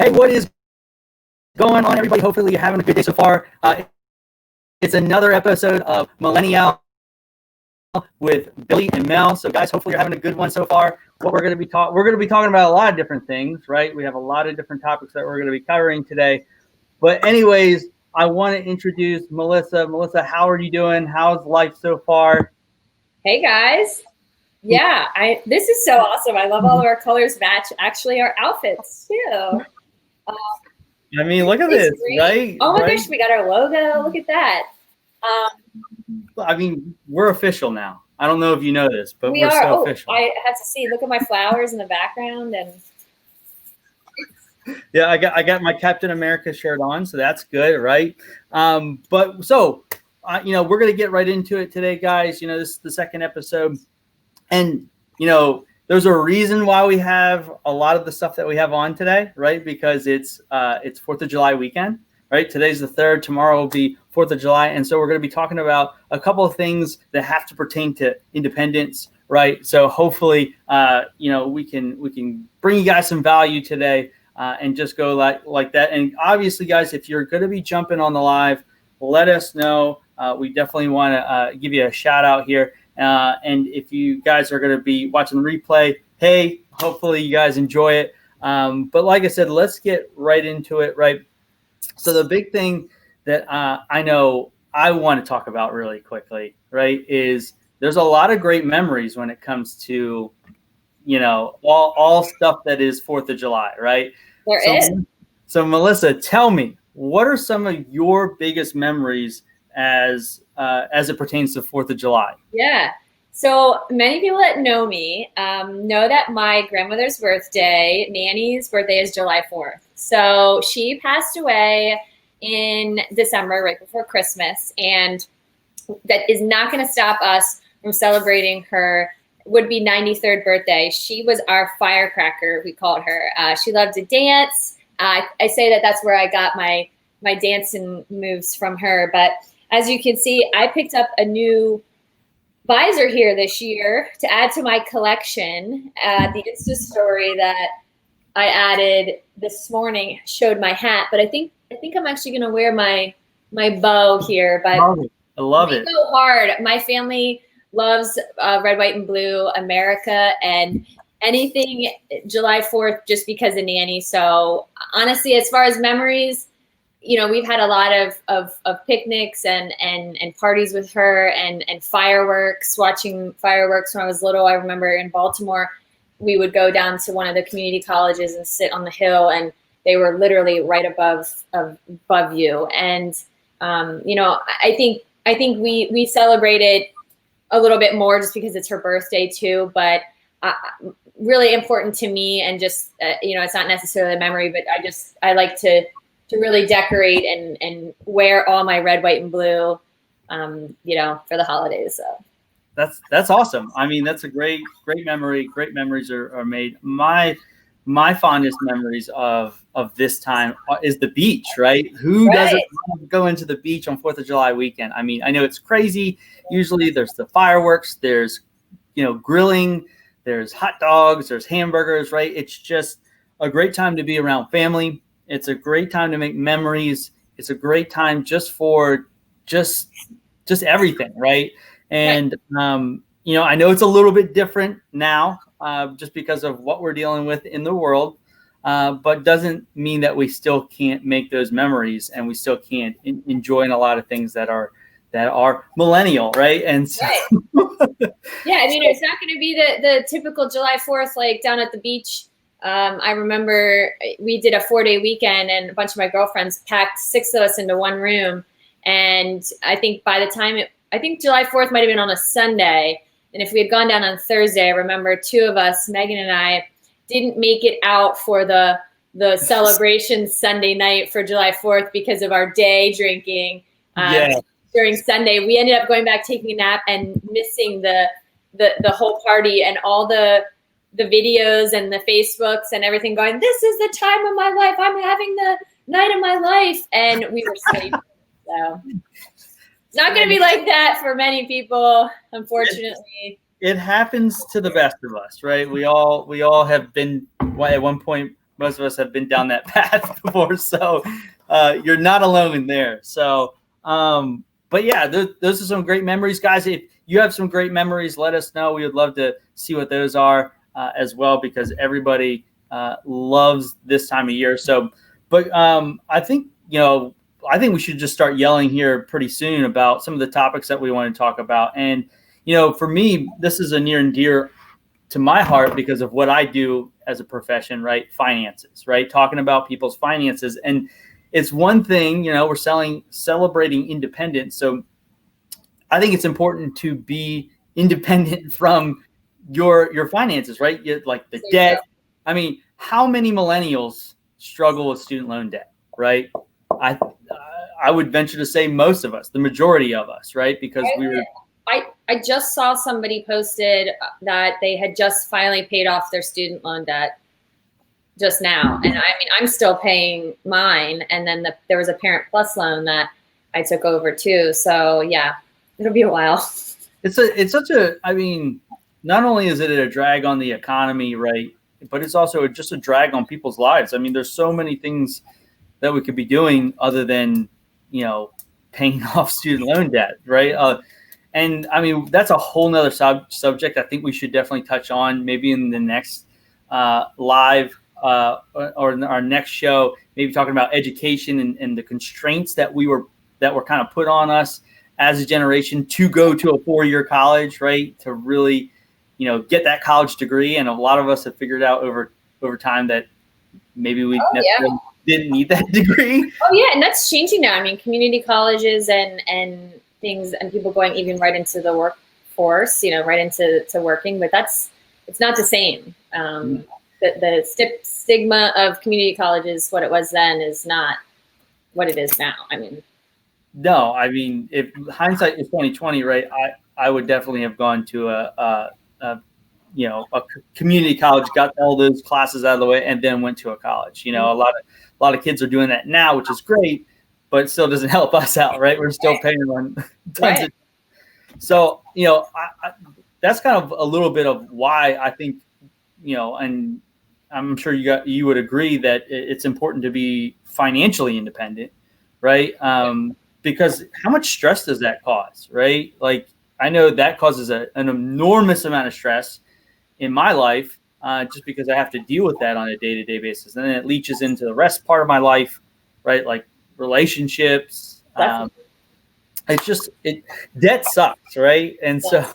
Hey, what is going on, everybody? Hopefully you're having a good day so far. It's another episode of Millennial with Billy and Mel. So, guys, hopefully you're having a good one so far. What we're going to be talking about a lot of different things, right? We have a lot of different topics that we're going to be covering today. But anyways, I want to introduce Melissa. Melissa, how are you doing? How's life so far? Hey guys. Yeah, this is so awesome. I love all of our colors match actually our outfits too. I mean, look at this, right? Oh my right? gosh, we got our logo. Look at that. I mean, we're official now. I don't know if you know this, but we're so official. I had to see. Look at my flowers in the background, and yeah, I got my Captain America shirt on, so that's good, right? But so, we're gonna get right into it today, guys. This is the second episode, and there's a reason why we have a lot of the stuff that we have on today, right? Because it's 4th of July weekend, right? Today's the 3rd. Tomorrow will be 4th of July, and so we're going to be talking about a couple of things that have to pertain to independence, right? So hopefully, we can bring you guys some value today. And just go like that. And obviously, guys, if you're going to be jumping on the live, let us know. We definitely want to give you a shout out here. And if you guys are going to be watching the replay, hey, hopefully you guys enjoy it. But like I said, let's get right into it, right? So the big thing that I know I want to talk about really quickly, right, is there's a lot of great memories when it comes to all stuff that is 4th of July, right? There is. So Melissa, tell me, what are some of your biggest memories as it pertains to 4th of July? Yeah. So many people that know me know that my grandmother's birthday, Nanny's birthday, is July 4th. So she passed away in December, right before Christmas, and that is not going to stop us from celebrating her would-be 93rd birthday. She was our firecracker, we called her. She loved to dance. I say that's where I got my dancing moves from her. But as you can see, I picked up a new visor here this year to add to my collection. The Insta story that I added this morning showed my hat, but I think I'm actually going to wear my bow here. But I love it. So hard. My family loves red, white, and blue America, and anything July 4th just because of Nanny. So honestly, as far as memories, we've had a lot of picnics and parties with her and fireworks, watching fireworks when I was little. I remember in Baltimore, we would go down to one of the community colleges and sit on the hill, and they were literally right above you. And I think we celebrated a little bit more just because it's her birthday too, but really important to me. And just it's not necessarily a memory, but I like to really decorate and wear all my red, white, and blue for the holidays. So that's awesome. I mean, that's a great memory. Great memories are made. My fondest memories of this time is the beach, right? Who doesn't want to go into the beach on 4th of July weekend? I mean, I know it's crazy. Usually there's the fireworks, there's, grilling, there's hot dogs, there's hamburgers, right? It's just a great time to be around family. It's a great time to make memories. It's a great time just for just everything, right? And, I know it's a little bit different now, just because of what we're dealing with in the world, but doesn't mean that we still can't make those memories and we still can't enjoy a lot of things that are millennial, right? And so, yeah, I mean, it's not going to be the typical July 4th, like down at the beach. I remember we did a 4-day weekend, and a bunch of my girlfriends packed 6 of us into one room. And I think by the time I think July 4th might have been on a Sunday. And if we had gone down on Thursday, I remember 2 of us, Megan and I, didn't make it out for the celebration Sunday night for July 4th because of our day drinking during Sunday. We ended up going back, taking a nap, and missing the whole party and all the videos and the Facebooks and everything going, this is the time of my life. I'm having the night of my life. And we were safe. So it's not going to be like that for many people, unfortunately. It happens to the best of us, right? We all have been at one point most of us have been down that path before. So you're not alone there. So, but yeah, those are some great memories, guys. If you have some great memories, let us know. We would love to see what those are as well, because everybody loves this time of year. So, but I think we should just start yelling here pretty soon about some of the topics that we want to talk about. And, for me, this is a near and dear to my heart because of what I do as a profession, right? Finances, right? Talking about people's finances. And it's one thing, we're celebrating independence. So I think it's important to be independent from your finances, right? Like the debt. I mean, how many millennials struggle with student loan debt, right? I would venture to say most of us, the majority of us, right? Because I just saw somebody posted that they had just finally paid off their student loan debt just now. And I mean, I'm still paying mine. And then there was a Parent Plus loan that I took over too. So yeah, it'll be a while. I mean, not only is it a drag on the economy, right? But it's also just a drag on people's lives. I mean, there's so many things that we could be doing other than, paying off student loan debt, right? And I mean, that's a whole nother subject I think we should definitely touch on maybe in the next live or in our next show, maybe talking about education and the constraints that were kind of put on us as a generation to go to a 4-year college, right? To really, get that college degree. And a lot of us have figured out over time that maybe we didn't need that degree. Oh yeah. And that's changing now. I mean, community colleges and things, and people going even right into the workforce, right into working, but it's not the same. The stigma of community colleges, what it was then, is not what it is now. I mean, no, I mean, if hindsight is 2020, right? I would definitely have gone to a community college, got all those classes out of the way, and then went to a college. A lot of kids are doing that now, which is great, but it still doesn't help us out, right? We're still paying on tons of. So, that's kind of a little bit of why I think, and I'm sure you would agree that it's important to be financially independent, right? Because how much stress does that cause, right? Like, I know that causes an enormous amount of stress in my life, just because I have to deal with that on a day-to-day basis. And then it leaches into the rest part of my life, right? Like relationships. It's just, debt sucks, right? And so,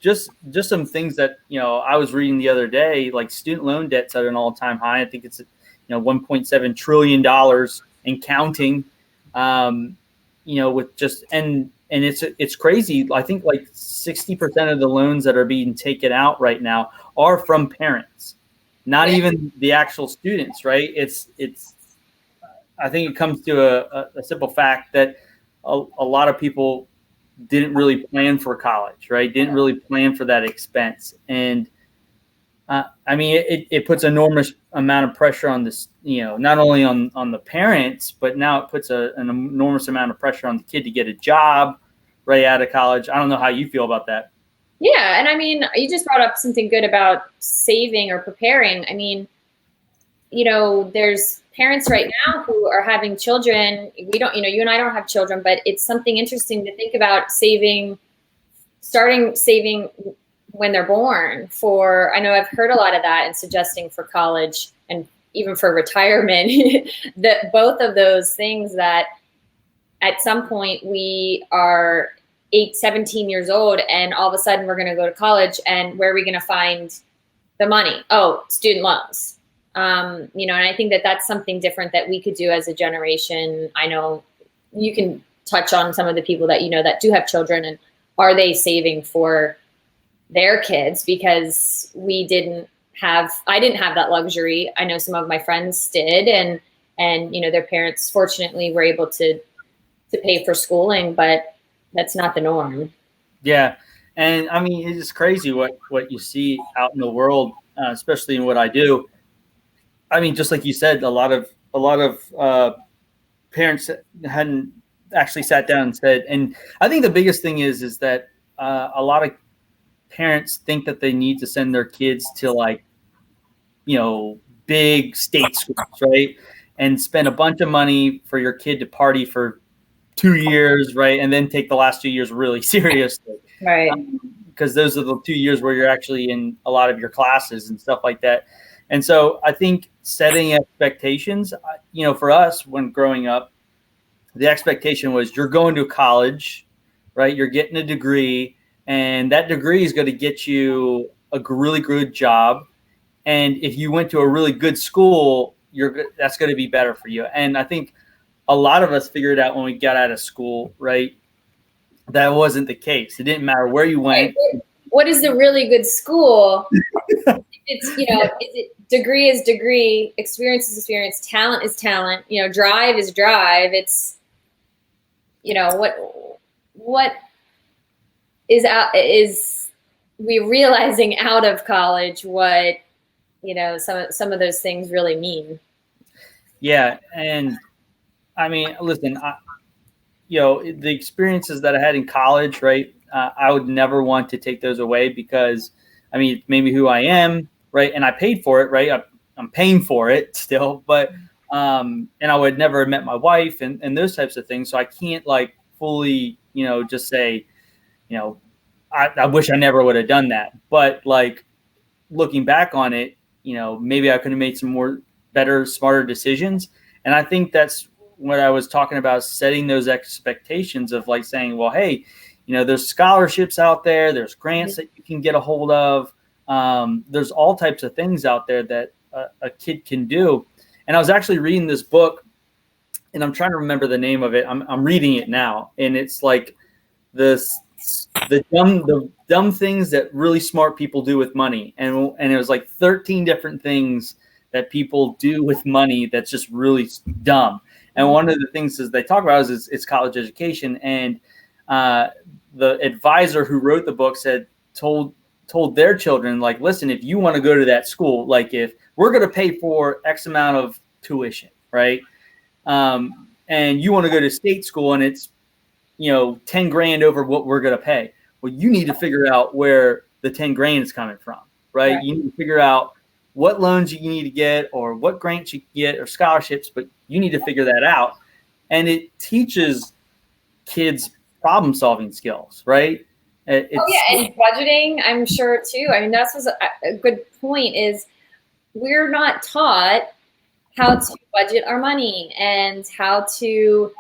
just some things that, I was reading the other day, like student loan debt's at an all-time high. I think it's, $1.7 trillion and counting, with just, and it's crazy. I think like 60% of the loans that are being taken out right now are from parents, not even the actual students, right? I think it comes to a simple fact that a lot of people didn't really plan for college, right? Didn't really plan for that expense. And I mean, it puts enormous amount of pressure on this, not only on the parents, but now it puts an enormous amount of pressure on the kid to get a job right out of college. I don't know how you feel about that. Yeah. And I mean, you just brought up something good about saving or preparing. I mean, there's parents right now who are having children. We don't, you and I don't have children, but it's something interesting to think about starting saving when they're born for. I know I've heard a lot of that and suggesting for college and even for retirement, that both of those things, that at some point we are 17 years old and all of a sudden we're going to go to college, and where are we going to find the money? Oh, student loans. And I think that that's something different that we could do as a generation. I know you can touch on some of the people that, that do have children, and are they saving for their kids? Because I didn't have that luxury. I know some of my friends did, and their parents fortunately were able to pay for schooling, but that's not the norm. Yeah. And I mean, it's crazy what you see out in the world, especially in what I do. I mean, just like you said, a lot of parents hadn't actually sat down and said, and I think the biggest thing is that a lot of parents think that they need to send their kids to big state schools, right? And spend a bunch of money for your kid to party for 2 years, right? And then take the last 2 years really seriously. Right. Because those are the 2 years where you're actually in a lot of your classes and stuff like that. And so I think setting expectations, for us when growing up, the expectation was you're going to college, right? You're getting a degree, and that degree is going to get you a really good job. And if you went to a really good school, that's going to be better for you. And I think a lot of us figured out when we got out of school, right, that wasn't the case. It didn't matter where you went. What is the really good school? It's degree is degree, experience is experience, talent is talent, drive is drive. It's, what is we realizing out of college what, some of those things really mean. Yeah. And I mean, listen, the experiences that I had in college, right? I would never want to take those away because, it made me who I am, right? And I paid for it, right? I'm paying for it still, but and I would never have met my wife and those types of things. So I can't fully, just say, I wish I never would have done that. But looking back on it, maybe I could have made some more better, smarter decisions. And I think that's what I was talking about, setting those expectations of saying, well, hey, there's scholarships out there. There's grants that you can get a hold of. There's all types of things out there that a kid can do. And I was actually reading this book, and I'm trying to remember the name of it. I'm reading it now, and it's the dumb things that really smart people do with money, and it was 13 different things that people do with money that's just really dumb. And one of the things is they talk about is it's college education, and the advisor who wrote the book told their children, listen, if you want to go to that school, if we're going to pay for X amount of tuition, right? And you want to go to state school and it's, 10 grand over what we're going to pay. Well, you need to figure out where the 10 grand is coming from, right? Right. You need to figure out what loans you need to get or what grants you can get or scholarships, but you need to figure that out. And it teaches kids problem solving skills, right? And budgeting, I'm sure too. That's a good point is we're not taught how to budget our money and how to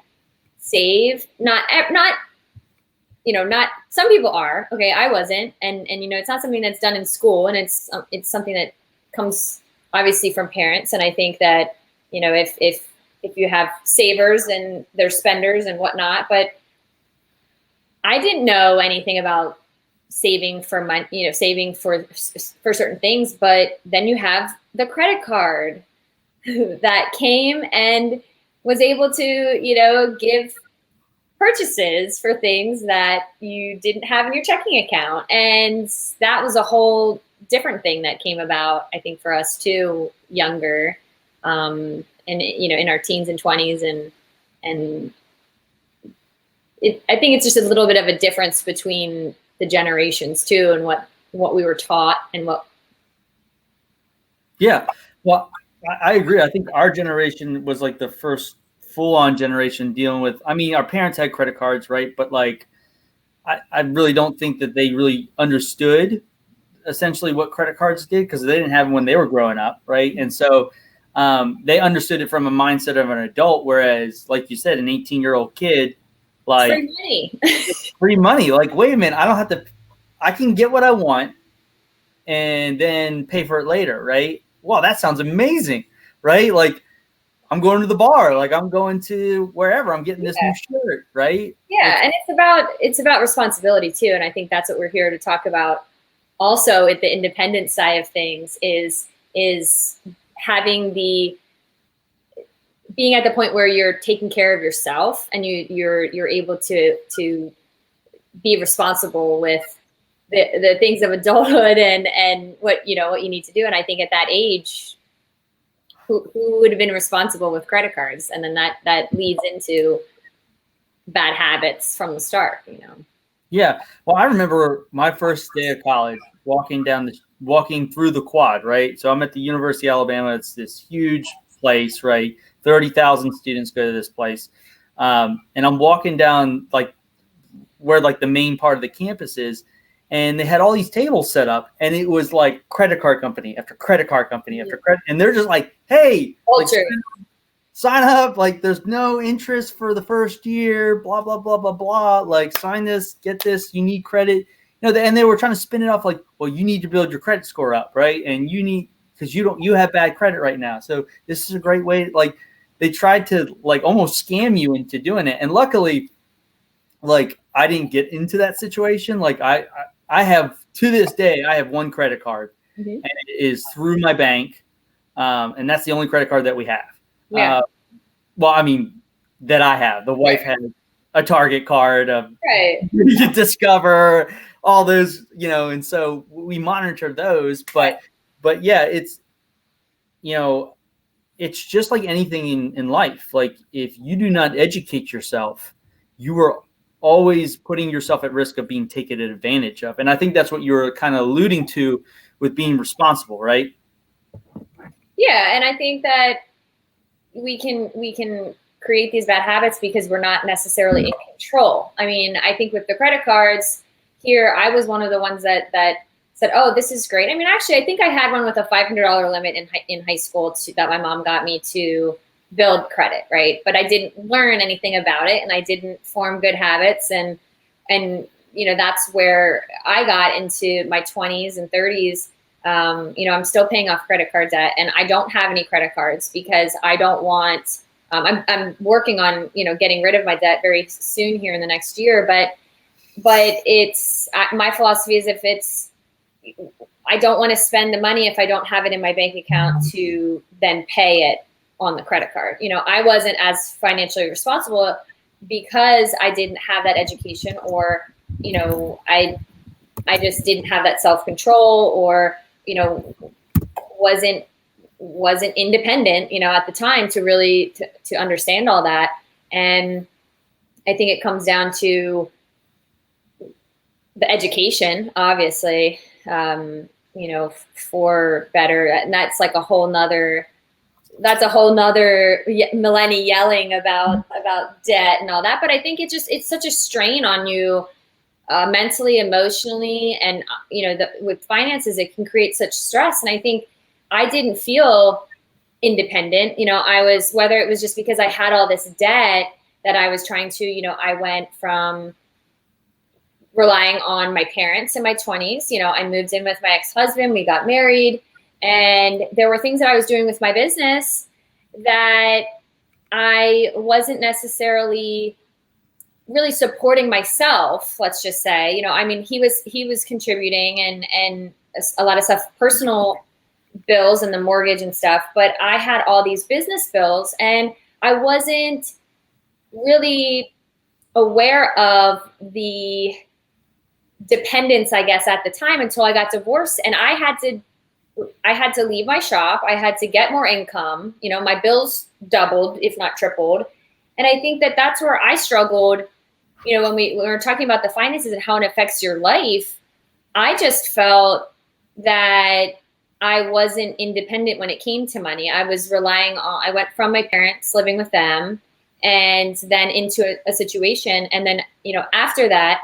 save. Not some people are. Okay, I wasn't, and it's not something that's done in school, and it's something that comes obviously from parents. And I think that if you have savers and they're spenders and whatnot, but I didn't know anything about saving for money, saving for certain things. But then you have the credit card that came and was able to, give purchases for things that you didn't have in your checking account. And that was a whole different thing that came about, I think, for us too, younger, and, in our teens and 20s. And I think it's just a little bit of a difference between the generations too, and what we were taught and what. Yeah, well, I agree. I think our generation was the first full-on generation dealing with. Our parents had credit cards, right? But I really don't think that they really understood essentially what credit cards did because they didn't have them when they were growing up, right? And so they understood it from a mindset of an adult, whereas, like you said, an 18-year-old kid, free money. free money. Wait a minute, I can get what I want and then pay for it later, right? Wow, that sounds amazing, right? I'm going to the bar, I'm going to wherever, I'm getting this new shirt, right? Yeah, and it's about responsibility too, and I think that's what we're here to talk about. Also, at the independent side of things, is having being at the point where you're taking care of yourself and you're able to be responsible with the things of adulthood and what you need to do. And I think at that age, who would have been responsible with credit cards? And then that leads into bad habits from the start, Yeah. Well, I remember my first day of college, walking through the quad, right? So I'm at the University of Alabama. It's this huge place, right? 30,000 students go to this place. And I'm walking down like where like the main part of the campus is. And they had all these tables set up, and it was like credit card company after credit card company after credit. And they're just like, hey, like, sign up. Like, there's no interest for the first year, blah, blah, blah, blah, blah. Like, sign this, get this, you need credit. And they were trying to spin it off like, well, you need to build your credit score up, right? And you need, because you have bad credit right now. So this is a great way. Like, they tried to like almost scam you into doing it. And luckily, like, I didn't get into that situation. Like, I have, to this day, I have one credit card, and it is through my bank. And that's the only credit card that we have. Yeah. Well, I mean, that I have. The wife has a Target card, Discover, all those, and so we monitor those. But yeah, it's, it's just like anything in life. Like, if you do not educate yourself, you are always putting yourself at risk of being taken advantage of. And I think that's what you were kind of alluding to with being responsible, right? Yeah. And I think that we can create these bad habits because we're not necessarily in control. I mean, I think with the credit cards here, I was one of the ones that said, oh, this is great. I mean, actually, I think I had one with a $500 limit in high school that my mom got me to build credit, right? But I didn't learn anything about it, and I didn't form good habits. And that's where I got into my 20s and 30s. I'm still paying off credit card debt, and I don't have any credit cards because I don't want, I'm working on, getting rid of my debt very soon here in the next year. But it's, my philosophy is I don't want to spend the money if I don't have it in my bank account to then pay it on the credit card. I wasn't as financially responsible because I didn't have that education, or, I just didn't have that self-control, or, wasn't independent, at the time to really to understand all that. And I think it comes down to the education, obviously, for better. And that's like a whole nother millennia yelling about debt and all that. But I think it's such a strain on you, mentally, emotionally, and with finances, it can create such stress. And I think I didn't feel independent. I was, whether it was just because I had all this debt that I was trying to, I went from relying on my parents in my 20s. I moved in with my ex-husband, we got married, and there were things that I was doing with my business that I wasn't necessarily really supporting myself, let's just say. I mean, he was contributing and a lot of stuff, personal bills and the mortgage and stuff, but I had all these business bills, and I wasn't really aware of the dependence, I guess, at the time, until I got divorced. And I had to leave my shop. I had to get more income. My bills doubled, if not tripled. And I think that that's where I struggled. When we were talking about the finances and how it affects your life, I just felt that I wasn't independent when it came to money. I was relying on, I went from my parents, living with them, and then into a situation. And then, after that,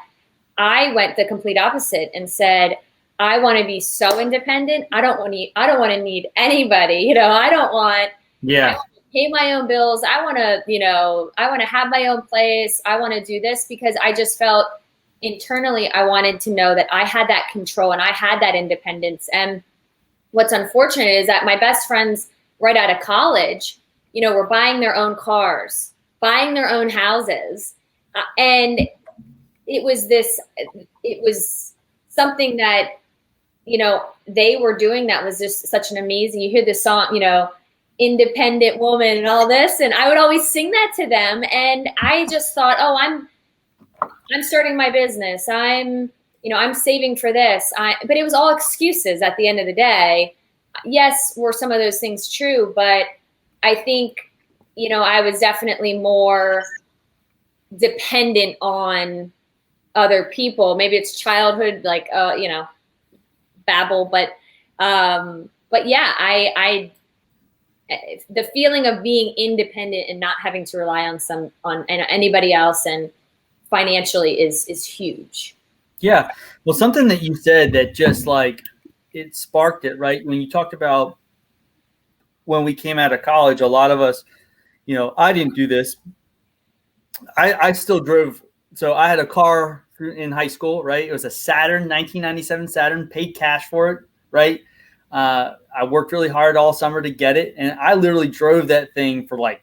I went the complete opposite and said, I want to be so independent. I don't want to need anybody. I don't want to pay my own bills. I want to have my own place. I want to do this because I just felt internally, I wanted to know that I had that control and I had that independence. And what's unfortunate is that my best friends right out of college, were buying their own cars, buying their own houses. And it was something that, they were doing that was just such an amazing, you hear this song, independent woman and all this. And I would always sing that to them. And I just thought, oh, I'm starting my business. I'm saving for this. But it was all excuses at the end of the day. Yes, were some of those things true, but I think, I was definitely more dependent on other people. Maybe it's childhood, like, babble, but yeah, I the feeling of being independent and not having to rely on anybody else and financially is huge. Yeah. Well, something that you said that just like it sparked it, right? When you talked about when we came out of college, a lot of us, I didn't do this. I still drove. So I had a car in high school, right? It was a Saturn, 1997 Saturn, paid cash for it, right? I worked really hard all summer to get it. And I literally drove that thing for like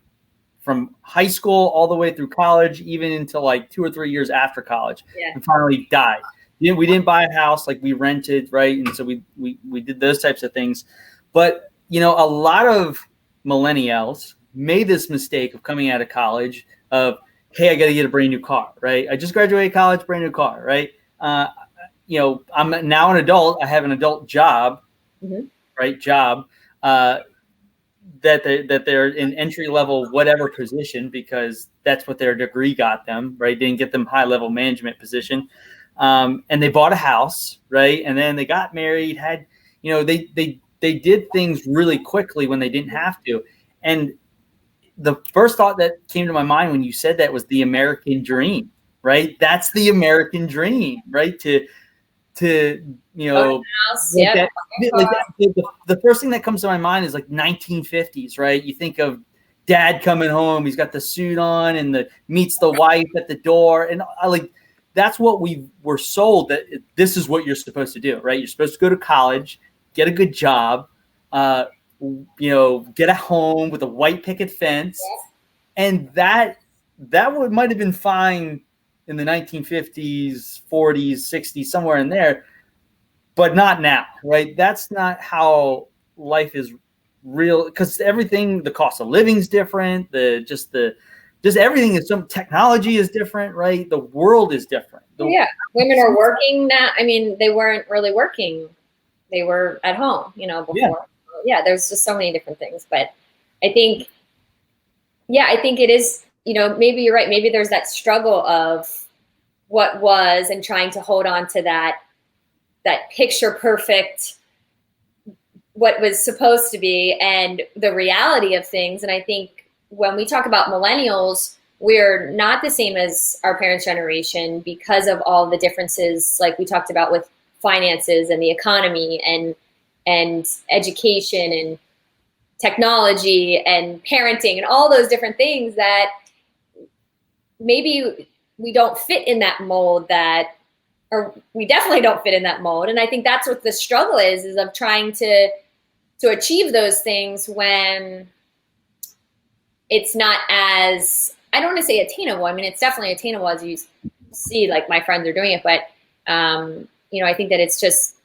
from high school all the way through college, even until like 2 or 3 years after college, and finally died. We didn't buy a house, like we rented, right? And so we did those types of things. But, a lot of millennials made this mistake of coming out of college of, hey, I got to get a brand new car, right? I just graduated college, brand new car, right? I'm now an adult. I have an adult job, right? Job. That they're in entry level whatever position because that's what their degree got them, right? Didn't get them high level management position, and they bought a house, right? And then they got married, had they did things really quickly when they didn't have to. And the first thought that came to my mind when you said that was the American dream, right? That's the American dream, right? To house, the first thing that comes to my mind is like 1950s, right? You think of dad coming home, he's got the suit on and meets the wife at the door, and that's what we were sold, that this is what you're supposed to do, right? You're supposed to go to college, get a good job, get a home with a white picket fence, and that might have been fine in the 1950s, 40s, 60s, somewhere in there, but not now, right? That's not how life is real, because everything, the cost of living is different. Just everything is, some technology is different, right? The world is different. Women are working now. I mean, they weren't really working. They were at home, before. There's just so many different things, but I think it is, maybe you're right. Maybe there's that struggle of what was and trying to hold on to that picture perfect, what was supposed to be, and the reality of things. And I think when we talk about millennials, we're not the same as our parents' generation because of all the differences, like we talked about with finances and the economy and education and technology and parenting and all those different things that maybe we don't fit in that mold, or we definitely don't fit in that mold. And I think that's what the struggle is of trying to achieve those things when it's not as, I don't want to say attainable. I mean, it's definitely attainable as you see, like my friends are doing it, but I think that it's just,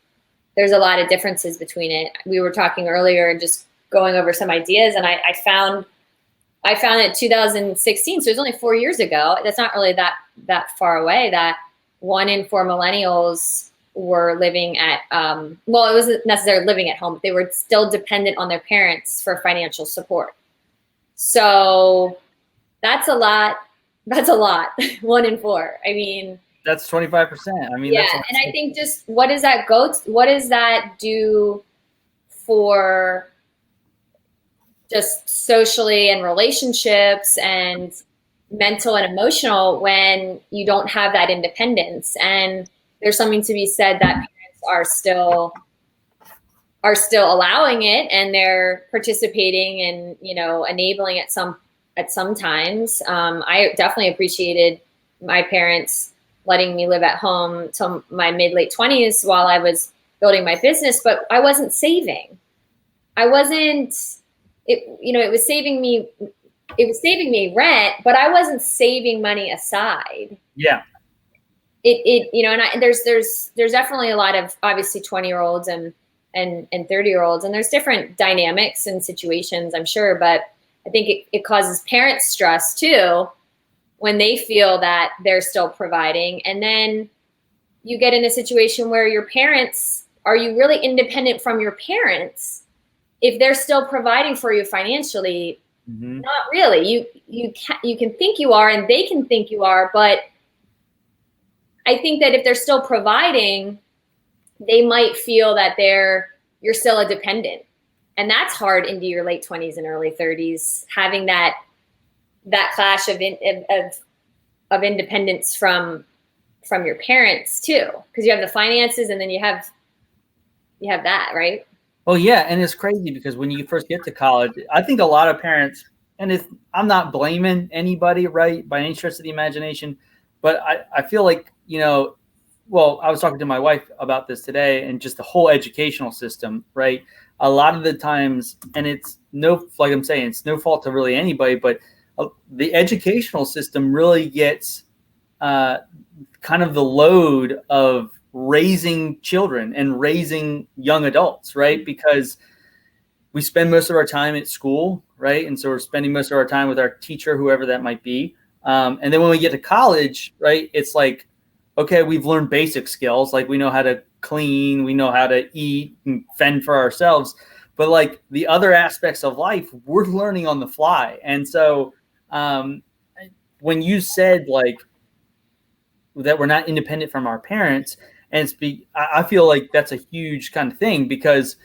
there's a lot of differences between it. We were talking earlier and just going over some ideas, and I found it 2016, so it was only 4 years ago. That's not really that far away, that 1 in 4 millennials were living at, it wasn't necessarily living at home, but they were still dependent on their parents for financial support. So that's a lot. 1 in 4. I mean, that's 25%. I mean, and I think just what does that do for just socially and relationships and mental and emotional when you don't have that independence? And there's something to be said that parents are still allowing it, and they're participating and enabling at some times. I definitely appreciated my parents letting me live at home till my mid-late 20s while I was building my business, but I wasn't saving. It was saving me rent, but I wasn't saving money aside. Yeah. And there's definitely a lot of obviously 20-year-olds and 30-year-olds, and there's different dynamics and situations, I'm sure, but I think it causes parents stress too when they feel that they're still providing. And then you get in a situation where your parents, are you really independent from your parents if they're still providing for you financially? Mm-hmm. Not really. You can think you are, and they can think you are, but I think that if they're still providing, they might feel that you're still a dependent. And that's hard into your late 20s and early 30s, having that clash of independence from your parents too, because you have the finances and then you have that, right? Oh yeah, and it's crazy because when you first get to college, I think a lot of parents, and I'm not blaming anybody, right, by any stretch of the imagination, but I feel like, well, I was talking to my wife about this today, and just the whole educational system, right? A lot of the times, and it's like I'm saying, it's no fault to really anybody, but the educational system really gets kind of the load of raising children and raising young adults, right? Because we spend most of our time at school, right? And so we're spending most of our time with our teacher, whoever that might be. And then when we get to college, right, it's like, okay, we've learned basic skills. Like we know how to clean, we know how to eat and fend for ourselves. But like the other aspects of life, we're learning on the fly. And so when you said like that we're not independent from our parents, and I feel like that's a huge kind of thing, because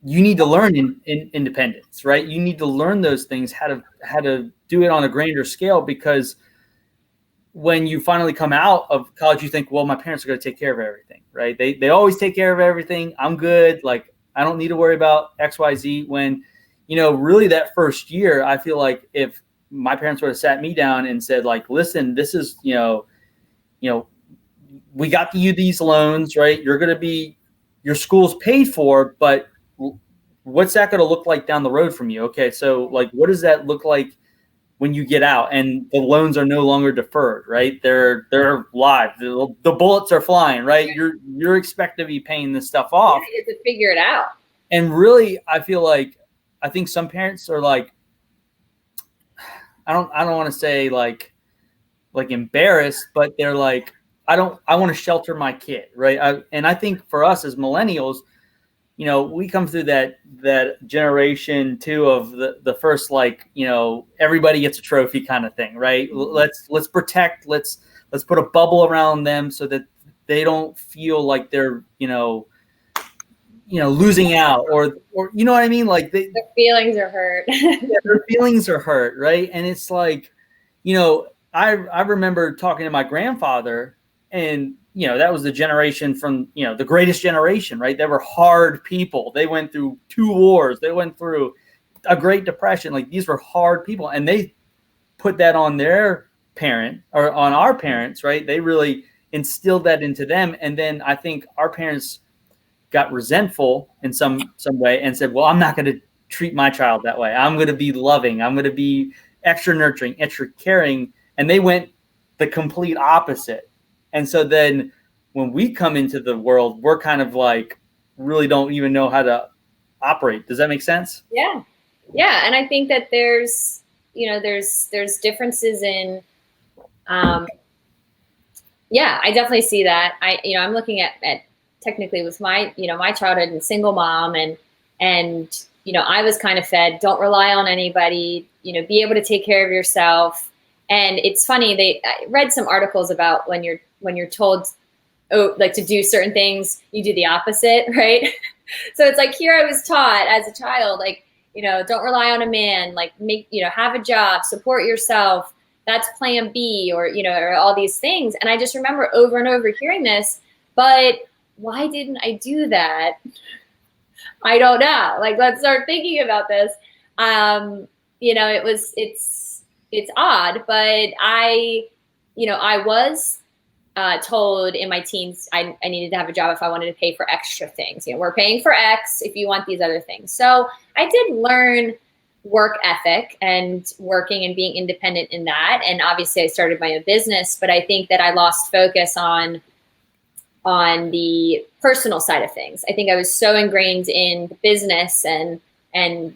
you need to learn in independence, right? You need to learn those things, how to do it on a grander scale, because when you finally come out of college, you think, well, my parents are going to take care of everything, right? They always take care of everything. I'm good. Like, I don't need to worry about X, Y, Z. When, really that first year, I feel like if my parents would have sat me down and said, like, listen, this is, we got you these loans, right? Your school's paid for, but what's that going to look like down the road from you? Okay. So like, what does that look like when you get out and the loans are no longer deferred, right? They're live. The bullets are flying, right? You're expected to be paying this stuff off. You get to figure it out. And really, I think some parents are like, I don't want to say like embarrassed, but they're like, I want to shelter my kid, right? And I think for us as millennials, we come through that generation too of the first, like, everybody gets a trophy kind of thing, right? Let's protect, let's put a bubble around them so that they don't feel like they're, losing out, or you know what I mean? Like their feelings are hurt. Yeah, their feelings are hurt, right? And it's like, I remember talking to my grandfather, and that was the generation from, the greatest generation, right? They were hard people. They went through 2 wars. They went through a Great Depression. Like, these were hard people, and they put that on their parent, or on our parents, right? They really instilled that into them. And then I think our parents got resentful in some way and said, well, I'm not going to treat my child that way. I'm going to be loving. I'm going to be extra nurturing, extra caring. And they went the complete opposite. And so then when we come into the world, we're kind of like, really don't even know how to operate. Does that make sense? Yeah. Yeah. And I think that there's differences in, I definitely see that. I'm looking at technically with my, my childhood and single mom, and I was kind of fed, don't rely on anybody, be able to take care of yourself. And it's funny, I read some articles about when you're told, like, to do certain things, you do the opposite, right? So it's like, here I was taught as a child, like, don't rely on a man, like, have a job, support yourself. That's plan B, or all these things. And I just remember over and over hearing this, but why didn't I do that? I don't know. Like, let's start thinking about this. It's odd, but I was told in my teens I needed to have a job if I wanted to pay for extra things. We're paying for X if you want these other things. So I did learn work ethic and working and being independent in that. And obviously I started my own business, but I think that I lost focus on the personal side of things. I think I was so ingrained in the business and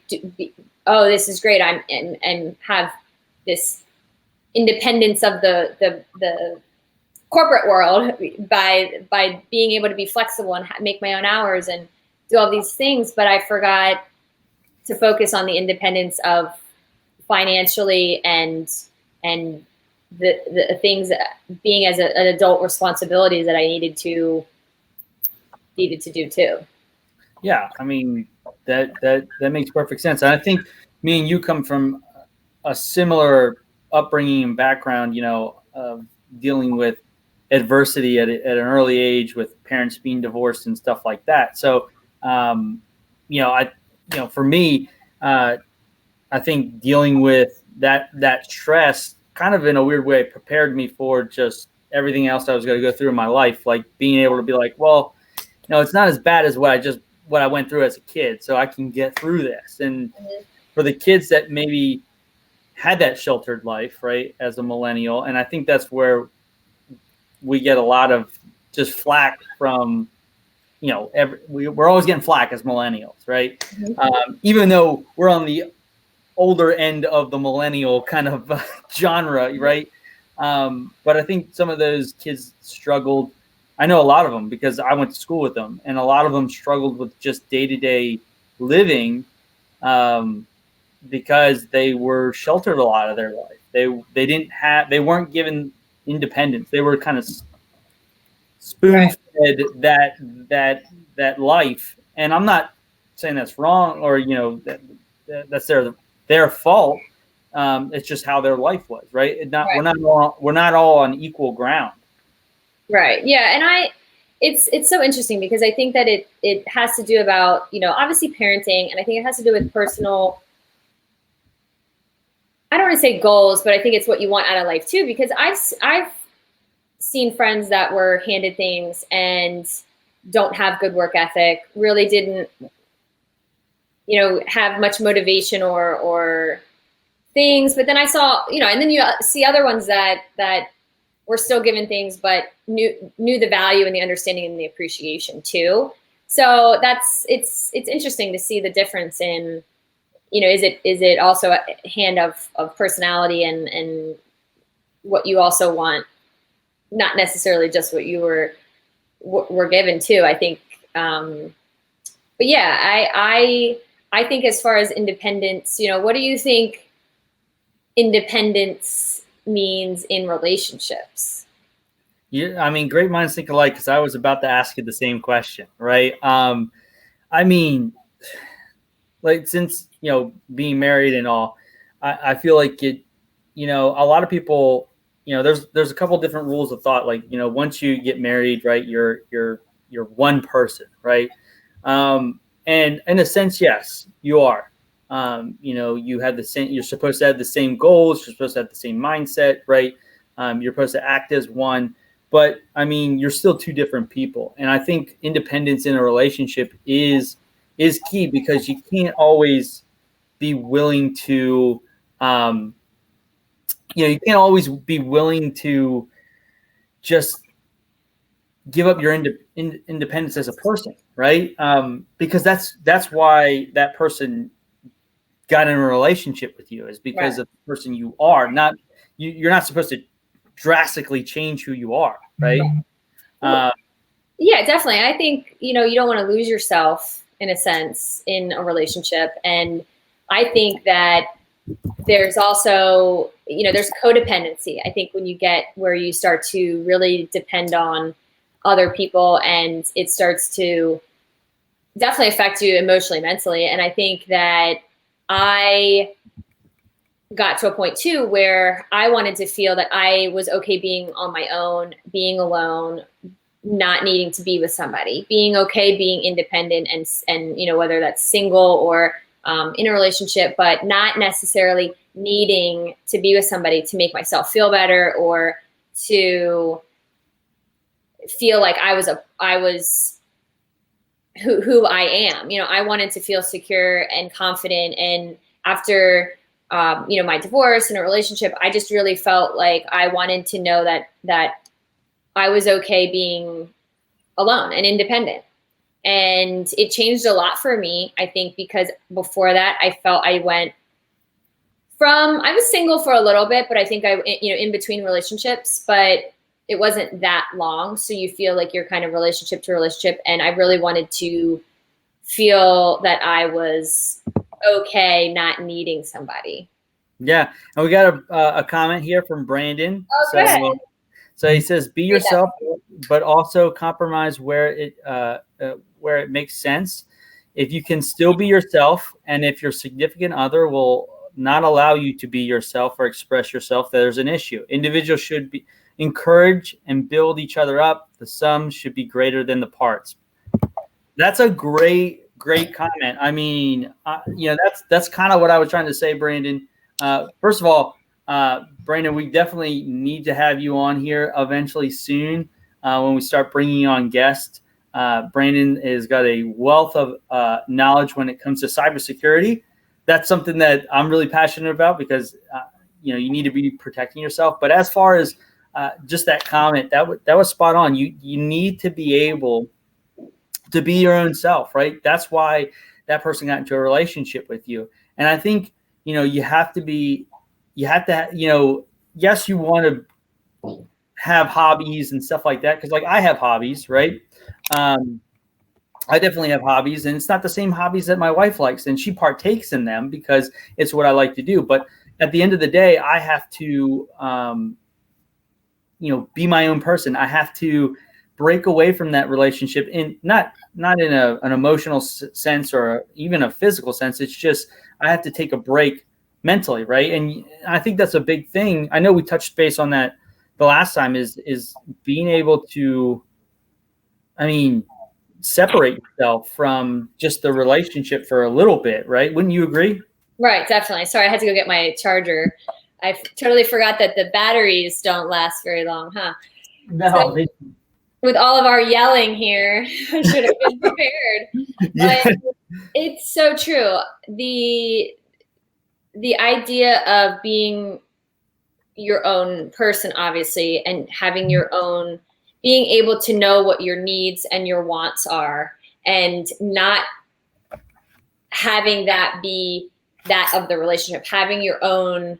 this is great. And have this independence of the corporate world by being able to be flexible and make my own hours and do all these things. But I forgot to focus on the independence of financially and the things being as an adult responsibilities that I needed to do too. Yeah, I mean that makes perfect sense. And I think me and you come from a similar upbringing and background, of dealing with adversity at an early age with parents being divorced and stuff like that. So, for me, I think dealing with that stress kind of in a weird way prepared me for just everything else I was going to go through in my life. Like being able to be like, well, it's not as bad as what I went through as a kid, so I can get through this. And for the kids that maybe had that sheltered life, right, as a millennial, and I think that's where we get a lot of just flack from, we're always getting flack as millennials, right? Mm-hmm. Even though we're on the older end of the millennial kind of genre, right? But I think some of those kids struggled. I know a lot of them because I went to school with them, and a lot of them struggled with just day-to-day living because they were sheltered a lot of their life. They weren't given independence. They were kind of spoon-fed that life. And I'm not saying that's wrong or that's their fault. It's just how their life was, right? We're not all on equal ground. Right. Yeah. And it's so interesting because I think that it has to do about, obviously parenting, and I think it has to do with personal, I don't want to say goals, but I think it's what you want out of life too, because I've seen friends that were handed things and don't have good work ethic, really didn't, have much motivation or things. But then I saw, and then you see other ones that were still given things, but knew the value and the understanding and the appreciation too. So it's interesting to see the difference in, is it also a hand of personality and what you also want, not necessarily just what you were given too, I think. But yeah, I think as far as independence, what do you think independence means in relationships? Yeah, I mean, great minds think alike, because I was about to ask you the same question, right? I mean, like, since being married and all, I feel like it, a lot of people, there's a couple different rules of thought. Like, once you get married, right, you're one person, right? And in a sense, yes, you are. You have the same. You're supposed to have the same goals. You're supposed to have the same mindset, right? You're supposed to act as one. But I mean, you're still two different people. And I think independence in a relationship is key, because you can't always be willing to, you can't always be willing to just give up your independence as a person, right? Because that's why that person got in a relationship with you, is because of the person you are. Not you're not supposed to drastically change who you are, right? Yeah, definitely. I think you don't want to lose yourself in a sense in a relationship, and I think that there's also there's codependency. I think when you get where you start to really depend on other people, and it starts to definitely affect you emotionally, mentally. And I think that I got to a point too where I wanted to feel that I was okay being on my own, being alone, not needing to be with somebody, being okay being independent, and whether that's single or in a relationship, but not necessarily needing to be with somebody to make myself feel better or to feel like I was who I am. I wanted to feel secure and confident. And after, my divorce and a relationship, I just really felt like I wanted to know that I was okay being alone and independent. And it changed a lot for me, I think, because before that, I felt I was single for a little bit, but I think in between relationships, but it wasn't that long. So you feel like you're kind of relationship to relationship. And I really wanted to feel that I was okay not needing somebody. Yeah, and we got a comment here from Brandon. Okay. So he says, "Be yourself, but also compromise where it makes sense. If you can still be yourself, and if your significant other will not allow you to be yourself or express yourself, there's an issue. Individuals should be encourage and build each other up. The sum should be greater than the parts." That's a great comment. I mean, that's kind of what I was trying to say, Brandon. First of all, Brandon, we definitely need to have you on here eventually soon when we start bringing on guests. Brandon has got a wealth of knowledge when it comes to cybersecurity. That's something that I'm really passionate about because you need to be protecting yourself. But as far as just that comment, that was spot on. You need to be able to be your own self, right? That's why that person got into a relationship with you. And I think you have to, yes, you want to have hobbies and stuff like that. Cause like I have hobbies, right? I definitely have hobbies, and it's not the same hobbies that my wife likes, and she partakes in them because it's what I like to do. But at the end of the day, I have to, be my own person. I have to break away from that relationship, in not in an emotional sense or even a physical sense. It's just I have to take a break mentally, right? And I think that's a big thing. I know we touched base on that the last time, is being able to, separate yourself from just the relationship for a little bit, right? Wouldn't you agree? Right, definitely. Sorry, I had to go get my charger. I totally forgot that the batteries don't last very long, huh? No. With all of our yelling here, I should have been prepared. Yeah. But it's so true. The idea of being your own person, obviously, and having your own, being able to know what your needs and your wants are, and not having that be that of the relationship, having your own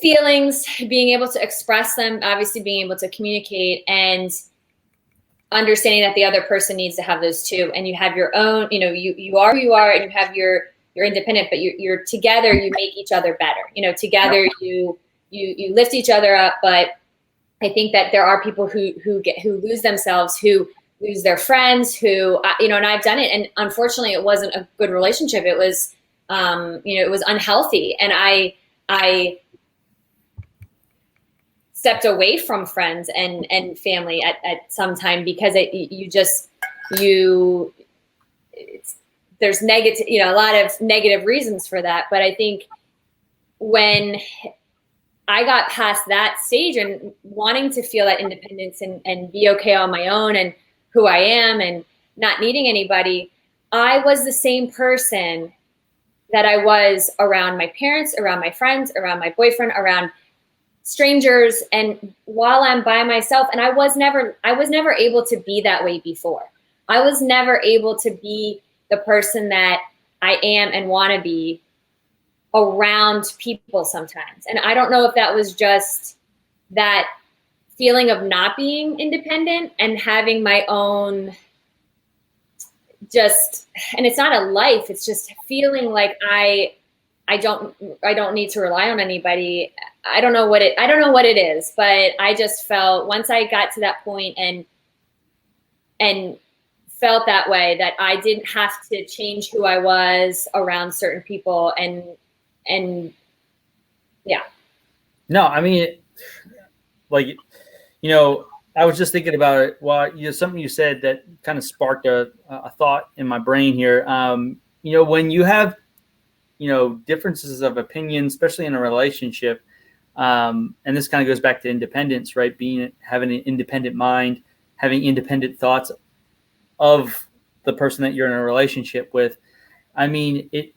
feelings, being able to express them, obviously being able to communicate, and understanding that the other person needs to have those too. And you have your own, you are who you are, and you have your independent, but you're together, you make each other better. Together you lift each other up. But I think that there are people who lose themselves, who lose their friends, who, and I've done it. And unfortunately it wasn't a good relationship. It was, it was unhealthy. And I stepped away from friends and family at some time because there's negative, a lot of negative reasons for that. But I think when I got past that stage and wanting to feel that independence and be okay on my own and who I am and not needing anybody, I was the same person that I was around my parents, around my friends, around my boyfriend, around strangers. And while I'm by myself, and I was never able to be that way before. I was never able to be the person that I am and want to be around people sometimes. And I don't know if that was just that feeling of not being independent and having my own and it's not a life, it's just feeling like I don't need to rely on anybody. I don't know what it is, but I just felt, once I got to that point and felt that way, that I didn't have to change who I was around certain people. And yeah. No, I was just thinking about it. Well, something you said that kind of sparked a thought in my brain here. When you have, differences of opinion, especially in a relationship, and this kind of goes back to independence, right? Having an independent mind, having independent thoughts of the person that you're in a relationship with. If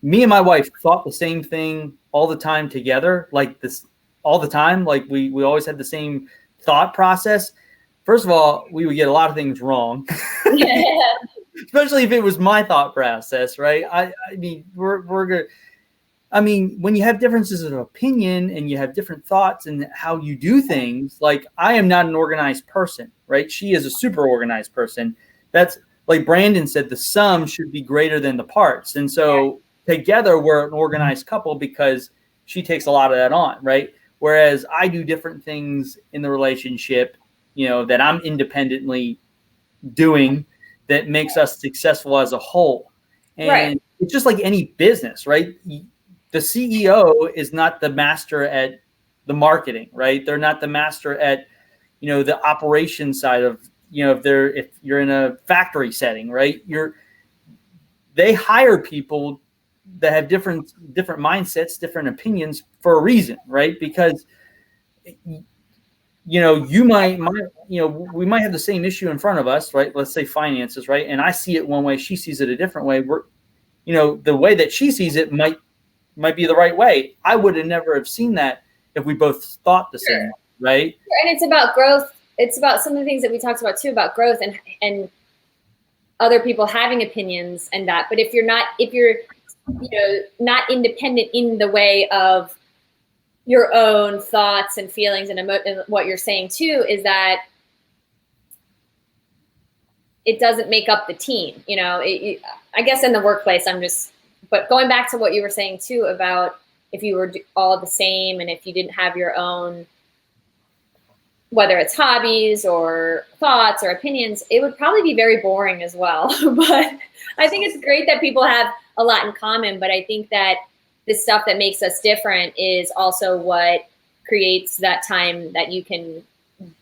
me and my wife thought the same thing all the time together, like this all the time, like we always had the same thought process, first of all, we would get a lot of things wrong. Yeah. Especially if it was my thought process, right? We're good. When you have differences of opinion and you have different thoughts and how you do things, like I am not an organized person, right? She is a super organized person. That's like Brandon said, the sum should be greater than the parts. And so together we're an organized couple because she takes a lot of that on, right? Whereas I do different things in the relationship, that I'm independently doing that makes us successful as a whole. And Right. it's just like any business, right? The CEO is not the master at the marketing, right? They're not the master at, the operation side of, if you're in a factory setting, right? They hire people that have different mindsets, different opinions for a reason, right? Because we might have the same issue in front of us, right? Let's say finances, right? And I see it one way, she sees it a different way. The way that she sees it might be the right way. I would have never have seen that if we both thought the same, right? And it's about growth. It's about some of the things that we talked about too, about growth and other people having opinions and that. But if you're not independent in the way of your own thoughts and feelings and what you're saying too, is that it doesn't make up the team. I guess in the workplace, but going back to what you were saying too about if you were all the same and if you didn't have your own, whether it's hobbies or thoughts or opinions, it would probably be very boring as well. But I think it's great that people have a lot in common. But I think that the stuff that makes us different is also what creates that time that you can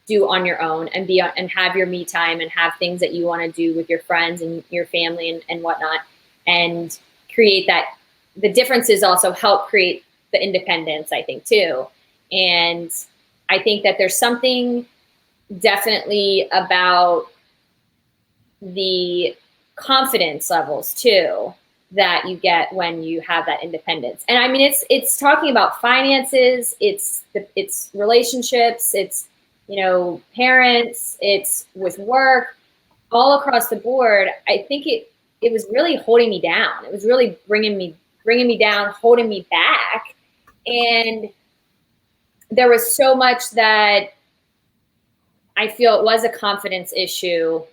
do on your own and and have your me time and have things that you want to do with your friends and your family and whatnot, and create that. The differences also help create the independence, I think, too. And I think that there's something definitely about the confidence levels too that you get when you have that independence. And I mean, it's talking about finances, it's relationships, it's, parents, it's with work, all across the board. I think it was really holding me down. It was really bringing me down, holding me back. And there was so much that I feel it was a confidence issue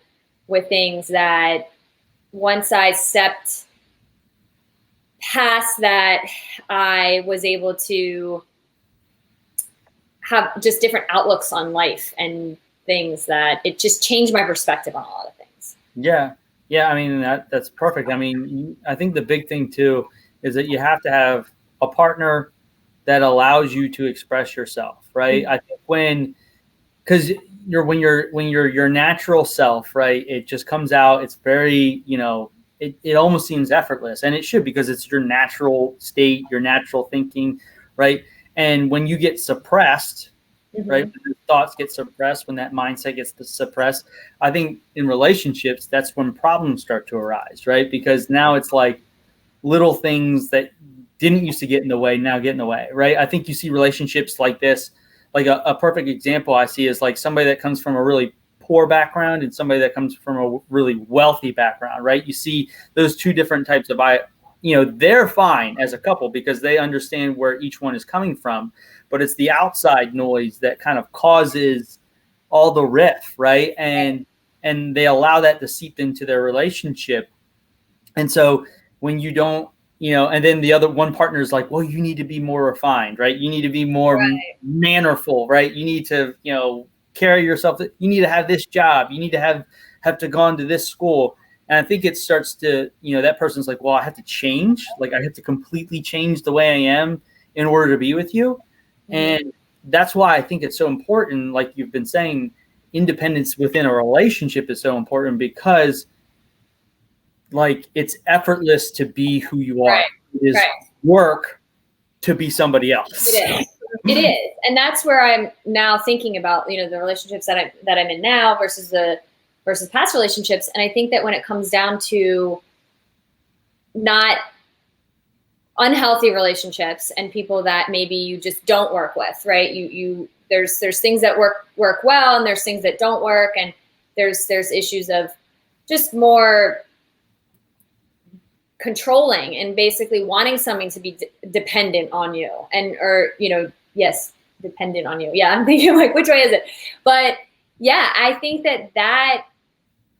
with things that once I stepped past that, I was able to have just different outlooks on life and things that it just changed my perspective on a lot of things. Yeah. Yeah. I mean, that's perfect. I mean, I think the big thing too is that you have to have a partner that allows you to express yourself, right? Mm-hmm. I think because when you're your natural self, right? It just comes out. It's very, it almost seems effortless, and it should, because it's your natural state, your natural thinking, right? And when you get suppressed, mm-hmm. right? When your thoughts get suppressed, when that mindset gets suppressed, I think in relationships, that's when problems start to arise, right? Because now it's like little things that didn't used to get in the way now get in the way, right? I think you see relationships like this, like a perfect example I see is like somebody that comes from a really poor background and somebody that comes from a really wealthy background, right? You see those two different types of, they're fine as a couple because they understand where each one is coming from, but it's the outside noise that kind of causes all the riff, right? And they allow that to seep into their relationship. And so when you don't, and then the other one partner is like, well, you need to be more refined, right? You need to be more mannerful, right? You need to, carry yourself. You need to have this job. You need to have to gone to this school. And I think it starts to, that person's like, well, I have to change. Like I have to completely change the way I am in order to be with you. Mm-hmm. And that's why I think it's so important. Like you've been saying, independence within a relationship is so important because like it's effortless to be who you are. Right. It is work to be somebody else. It is. It is. And that's where I'm now thinking about, the relationships that I'm in now versus past relationships. And I think that when it comes down to not unhealthy relationships and people that maybe you just don't work with, right? There's things that work well and there's things that don't work. And there's issues of just more controlling and basically wanting something to be dependent on you yes, dependent on you. Yeah. I'm thinking like, which way is it? But yeah, I think that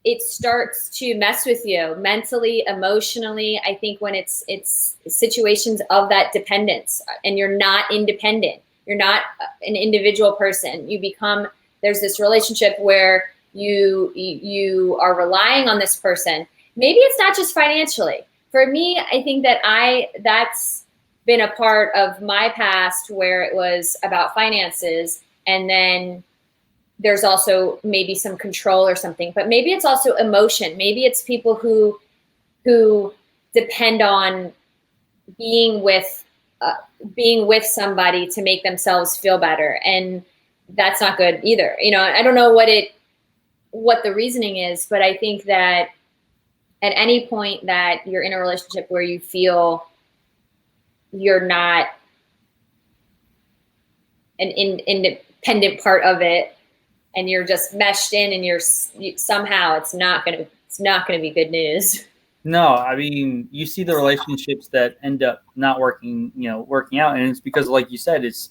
it starts to mess with you mentally, emotionally. I think when it's situations of that dependence and you're not independent, you're not an individual person, you become, there's this relationship where you are relying on this person. Maybe it's not just financially. For me, I think that that's been a part of my past where it was about finances, and then there's also maybe some control or something, but maybe it's also emotion. Maybe it's people who depend on being with somebody to make themselves feel better, and that's not good either. I don't know what the reasoning is, but I think that at any point that you're in a relationship where you feel you're not an independent part of it, and you're just meshed in, and somehow it's not gonna be good news. No, I mean, you see the relationships that end up not working out, and it's because, like you said, it's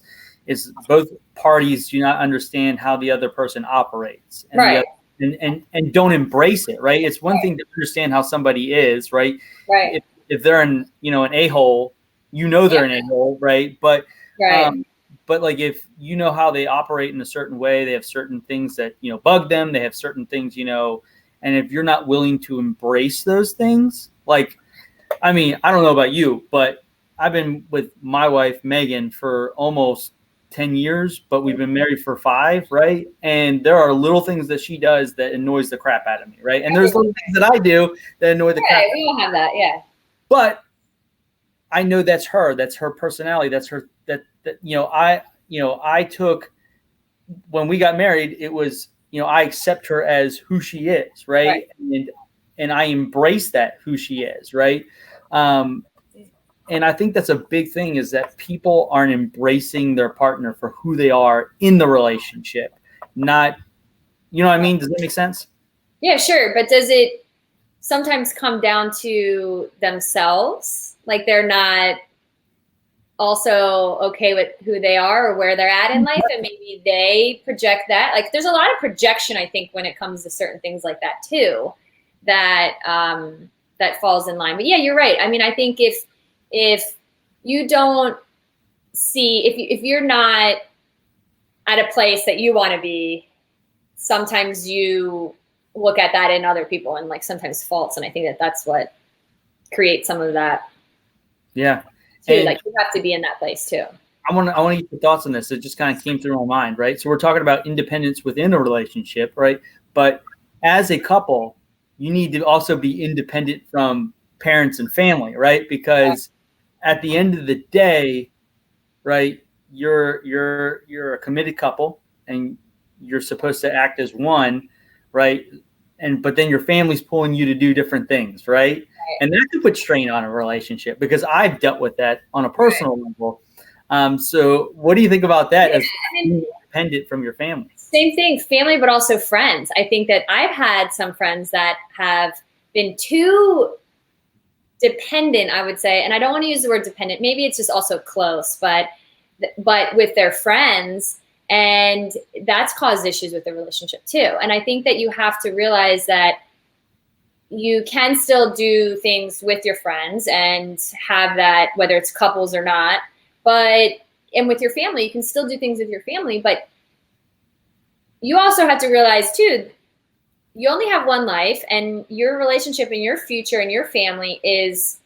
both parties do not understand how the other person operates, and right, and don't embrace it. Right, it's one thing to understand how somebody is, right? Right. If they're an a-hole, they're an a-hole, right? But right. But like if you know how they operate in a certain way, they have certain things that bug them. They have certain things, and if you're not willing to embrace those things, like, I mean, I don't know about you, but I've been with my wife Megan for almost 10 years, but we've been married for 5, right? And there are little things that she does that annoys the crap out of me, right? And there's little things that I do that annoy the crap. We all have that, yeah. But I know that's her personality. That's her, I took, when we got married, it was, I accept her as who she is. Right. And I embrace that, who she is. Right. And I think that's a big thing, is that people aren't embracing their partner for who they are in the relationship. Not, what I mean? Does that make sense? Yeah, sure. But does it sometimes come down to themselves? Like they're not also okay with who they are or where they're at in life, and maybe they project that. Like there's a lot of projection, I think, when it comes to certain things like that too, that that falls in line. But yeah, you're right. I mean, I think if you don't see, if you're not at a place that you want to be, sometimes you look at that in other people and like sometimes faults, and I think that that's what creates some of that. Yeah. Too. Like you have to be in that place too. I want to get your thoughts on this. It just kind of came through my mind, right? So we're talking about independence within a relationship, right? But as a couple, you need to also be independent from parents and family, right? Because at the end of the day, right, you're a committed couple and you're supposed to act as one, right? But then your family's pulling you to do different things, right? And that could put strain on a relationship, because I've dealt with that on a personal level. So what do you think about that as being independent from your family? Same thing, family, but also friends. I think that I've had some friends that have been too dependent, I would say, and I don't want to use the word dependent. Maybe it's just also close, but with their friends, and that's caused issues with the relationship too. And I think that you have to realize that you can still do things with your friends and have that, whether it's couples or not, and with your family, you can still do things with your family, but you also have to realize too, you only have one life, and your relationship and your future and your family is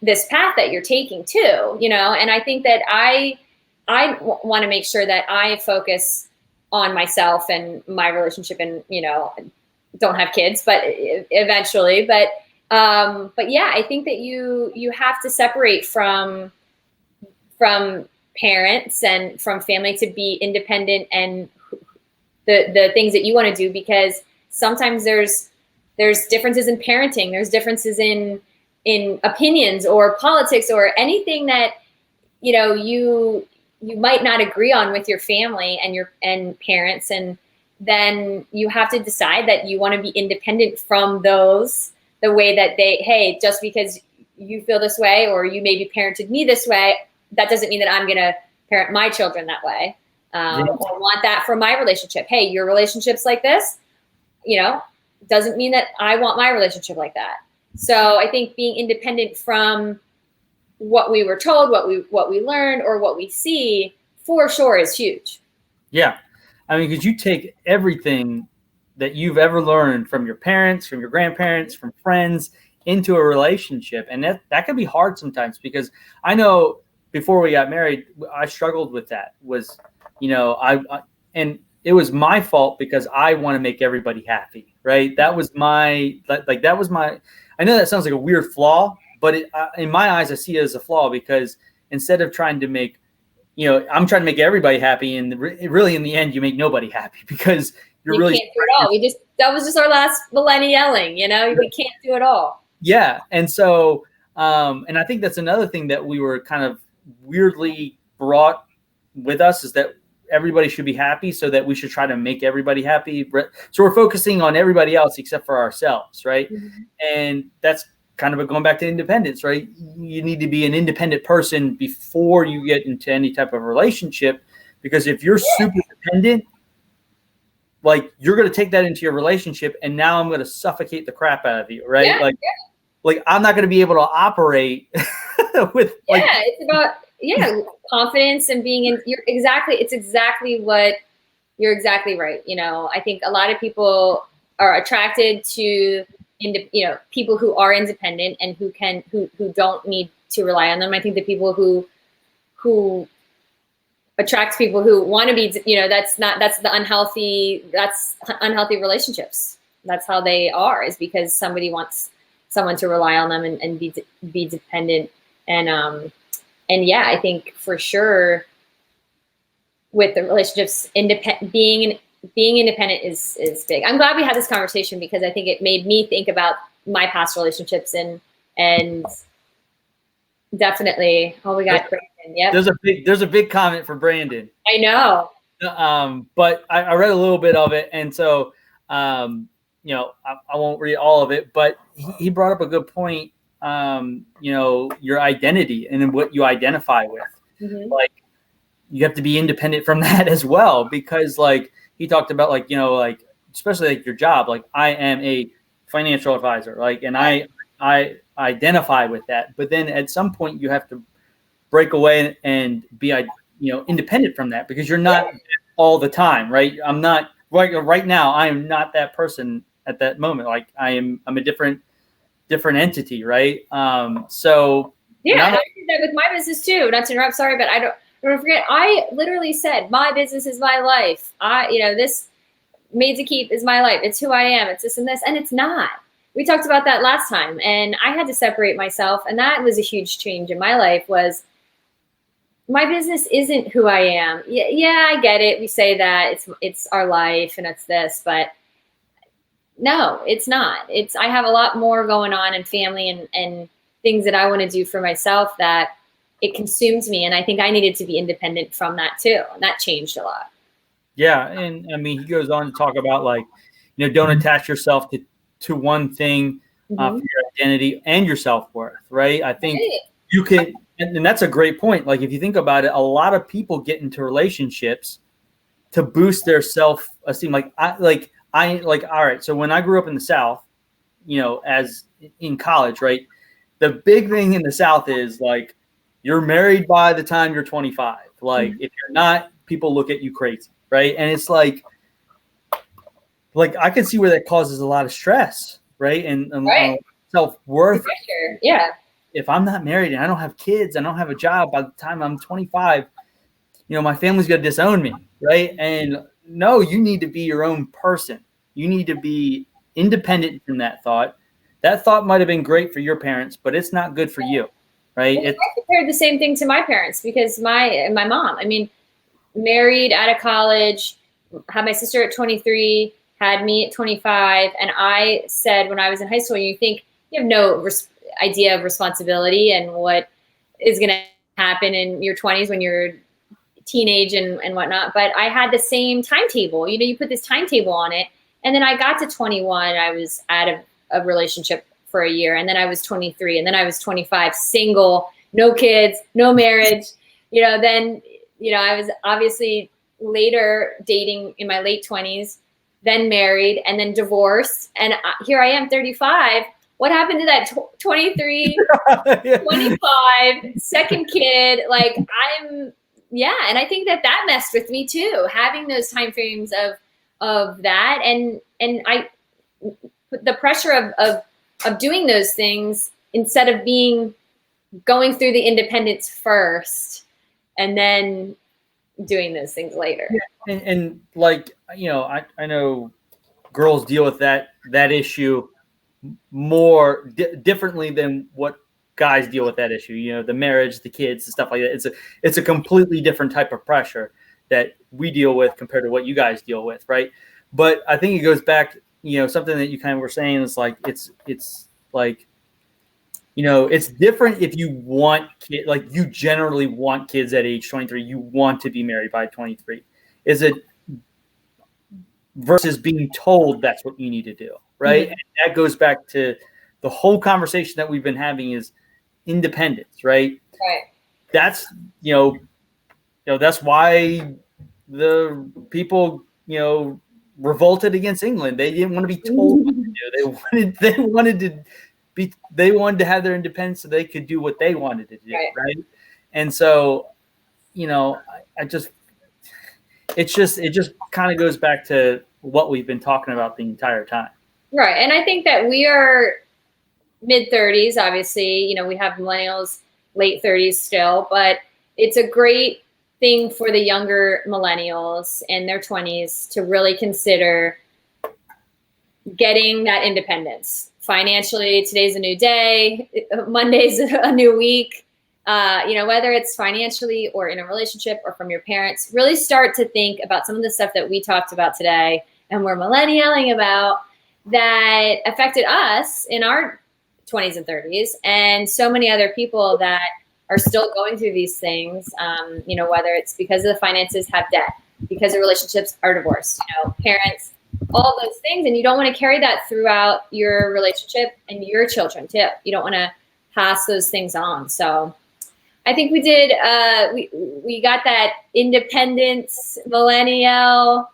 this path that you're taking too, and I think that I want to make sure that I focus on myself and my relationship, and, don't have kids, but eventually, but yeah, I think that you have to separate from parents and from family to be independent and the things that you want to do, because sometimes there's differences in parenting, there's differences in opinions or politics or anything that you might not agree on with your family and parents, and then you have to decide that you want to be independent from those, the way that hey, just because you feel this way or you maybe parented me this way, that doesn't mean that I'm going to parent my children that way. I want that from my relationship. Hey, your relationship's like this, doesn't mean that I want my relationship like that. So I think being independent from what we were told, what we learned, or what we see, for sure is huge. Yeah. I mean, because you take everything that you've ever learned from your parents, from your grandparents, from friends into a relationship. And that can be hard sometimes, because I know before we got married, I struggled with that. Was, and it was my fault because I want to make everybody happy, right? That was my, I know that sounds like a weird flaw, but in my eyes, I see it as a flaw, because instead of trying to make, I'm trying to make everybody happy, and really in the end, you make nobody happy, because you can't do it all. That was just our last millennialing, we can't do it all. Yeah. And so, and I think that's another thing that we were kind of weirdly brought with us, is that everybody should be happy, so that we should try to make everybody happy. So we're focusing on everybody else except for ourselves. Right. Mm-hmm. And that's kind of going back to independence, right? You need to be an independent person before you get into any type of relationship, because if you're super dependent, like, you're going to take that into your relationship, and now I'm going to suffocate the crap out of you. Right. Yeah, like I'm not going to be able to operate with it's about confidence and being in it's exactly what you're exactly right. I think a lot of people are attracted to people who are independent and who don't need to rely on them. I think the people who attract people who want to be, that's unhealthy relationships. That's how they are, is because somebody wants someone to rely on them and be dependent. And I think for sure with the relationships, being independent is big. I'm glad we had this conversation, because I think it made me think about my past relationships and definitely. Oh, we got Brandon. Yep. There's a big comment for Brandon. I know. But I read a little bit of it, and so I won't read all of it, but he brought up a good point. Your identity and what you identify with. Mm-hmm. Like, you have to be independent from that as well, because like he talked about, especially like your job, like I am a financial advisor, like, and I identify with that, but then at some point you have to break away and be, independent from that, because you're not all the time, right? I'm not right now. I am not that person at that moment. Like I'm a different entity, right? So yeah, I did that with my business too. Not to interrupt, sorry, but don't forget, I literally said my business is my life. This Made to Keep is my life. It's who I am. It's this and this, and it's not. We talked about that last time, and I had to separate myself, and that was a huge change in my life. Was my business isn't who I am. Yeah, I get it. We say that it's our life and it's this, but no, it's not. I have a lot more going on in family and things that I want to do for myself, that it consumes me. And I think I needed to be independent from that too. And that changed a lot. Yeah. And I mean, he goes on to talk about don't attach yourself to one thing for your identity and your self-worth, right? I think you can, and that's a great point. Like, if you think about it, a lot of people get into relationships to boost their self-esteem. All right, so when I grew up in the South, as in college, right, the big thing in the South is like, you're married by the time you're 25. Like, if you're not, people look at you crazy, right? And it's like I can see where that causes a lot of stress, right? And self-worth. Yeah. If I'm not married and I don't have kids, I don't have a job by the time I'm 25, my family's going to disown me, right? And no, you need to be your own person. You need to be independent from that thought. That thought might have been great for your parents, but it's not good for you, right? I compared the same thing to my parents, because my mom, married out of college, had my sister at 23, had me at 25. And I said, when I was in high school, you think you have no idea of responsibility and what is going to happen in your 20s when you're teenage and whatnot. But I had the same timetable. You put this timetable on it. And then I got to 21. I was out of a relationship for a year. And then I was 23. And then I was 25, single, no kids, no marriage. Then I was obviously later dating in my late 20s. then married, and then divorced. And here I am, 35. What happened to that 23, 25, second kid? Like and I think that messed with me too, having those time frames of that. And I put the pressure of doing those things instead of going through the independence first and then doing those things later. Yeah. And like, I know girls deal with that issue more differently than what guys deal with that issue. The marriage, the kids, and stuff like that. It's a completely different type of pressure that we deal with compared to what you guys deal with, right? But I think it goes back, something that you kind of were saying is like it's like, it's different if you want kids, like you generally want kids at age 23. You want to be married by 23. Is it versus being told that's what you need to do, right? Mm-hmm. And that goes back to the whole conversation that we've been having is independence, right? Right. That's that's why the people revolted against England. They didn't want to be told what to do. They wanted to have their independence so they could do what they wanted to do, right? And so, it just kind of goes back to what we've been talking about the entire time. Right. And I think that we are mid-30s, obviously. We have millennials, late 30s still, but it's a great thing for the younger millennials in their 20s to really consider getting that independence. Financially, today's a new day. Monday's a new week. Whether it's financially or in a relationship or from your parents, really start to think about some of the stuff that we talked about today and we're millennialing about that affected us in our 20s and 30s, and so many other people that are still going through these things. Whether it's because of the finances, have debt, because the relationships are divorced, parents, all those things. And you don't want to carry that throughout your relationship and your children too. You don't want to pass those things on. So I think we did, we got that independence millennial